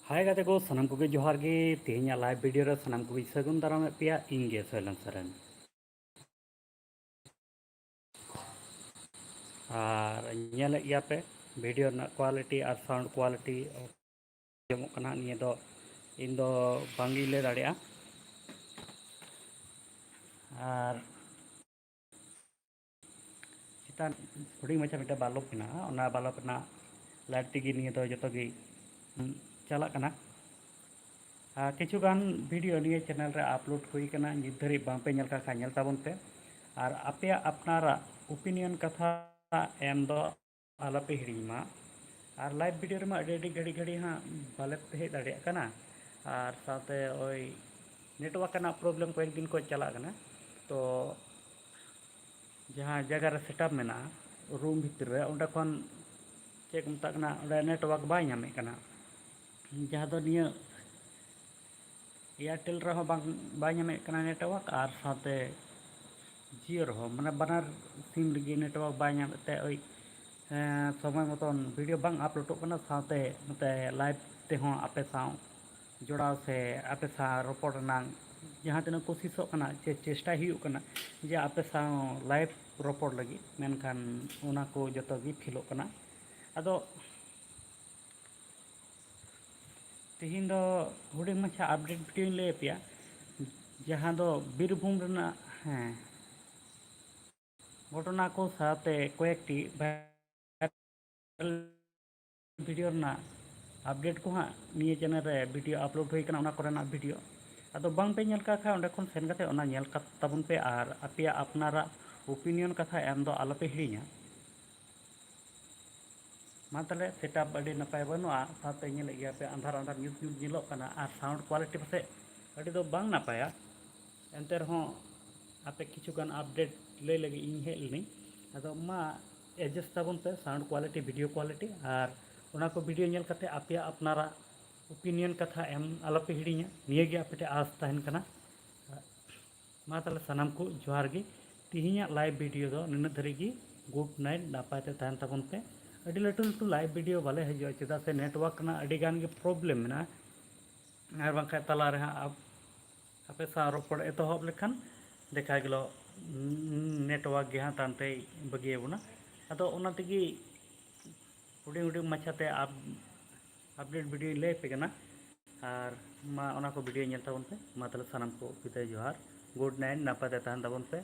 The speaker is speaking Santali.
हाय गाते को सनम को जोहार गे तेहኛ लाइव वीडियो रे सनम को सगुन दाराम पेया इंगे सोलन सरन और ñele या पे वीडियो ना क्वालिटी और साउंड क्वालिटी जमो कना निये दो इन दो बांगी ले दाड़िया और चितान हुडी मचा मिटा बालो पिना ओना बालो पिना लाइट टिगी निये दो जतो गी चला कना किचुगान वीडियो निये चैनल रे अपलोड हुई कना नित धरी बांपे ñel का ñel ताबन पे और आपे अपनारा ओपिनियन कथा एम दो आलापे हिड़ीमा और लाइव वीडियो रे अड़ी घड़ी घड़ी हाँ बाले पे हेज दाड़िया कना और साथे ओई नेटवर्क का प्रॉब्लम को एक दिन को चला कना तो जहाँ जगह रे सेटअप मेना रूम भीतर रे ओंडे खन चेक मता कना ओंडे नेटवर्क बाय ñामे कना जहाँ दो निया एयरटेल रहो बाय ñामे कना नेटवर्क और साथे जियो रहो माने बनार सिम लगी नेटवर्क बाय ñामते ओई समय मतन वीडियो बांग अपलोडो कना साथे मते लाइव ते हो आपे साव जोड़ा से आपे सा रोपड़ नांग जहाँ तीन कोशिशों कना चेष्टा हुई कना जे आपे साव लाइव रोपड़ लगी मेनखान ओना को जतो गी फिलो कना अदो तेहिन दो हुडी मछा अपडेट वीडियो ले पिया जहाँ दो बीरभूम रना हैं घटना को साथे कयेकटी वीडियो ना अपडेट को हाँ निये चैनल रे वीडियो अपलोड हुई कना ओना कोरेना वीडियो अदो बांग पे ñel का खा ओंडे खन सेन कते ओना ñel का ताबन पे और आपिया अपनारा ओपिनियन कथा एम दो आलोपे हिड़ीña मा तले सेटअप अड़ी नपाय बनुआ साथे ñel गया पे अंधार अंधार न्यूज न्यूज ñेलो कना और साउंड क्वालिटी पासे अड़ी दो बांग नपाया एंते रहो आपे किछुगान अपडेट ले लगी इन हे लनी अदो मा एडजस्ट ताबन पे साउंड क्वालिटी वीडियो क्वालिटी और ओना को वीडियो ñel कते आपिया अपनारा ओपिनियन कथा एम आलोपे हिड़ीña निये गे आपे आस तहन कना मा तले सनाम को जोहार गे तिहिña लाइव वीडियो दो निना धरी गी गुड नाइट नापाय ते तहन ताबन पे अड़ी लटू लटू लाइव वीडियो बाले हजो चेदा से नेटवर्क ना अड़ी गान गे प्रॉब्लम मेना और बांखा तला रे आपे सा रोपड़ एतहब लेखान देखा गेलो नेटवर्क गे हाँ तानते बगिएबना अदो ओना तेगी हुडी हुडी मछाते अपडेट वीडियो ले पे कना और मा ओना को वीडियो ñel ताबन पे मा तले सनाम को विदाय जोहार गुड नाइट नापाय ते तहन ताबन पे।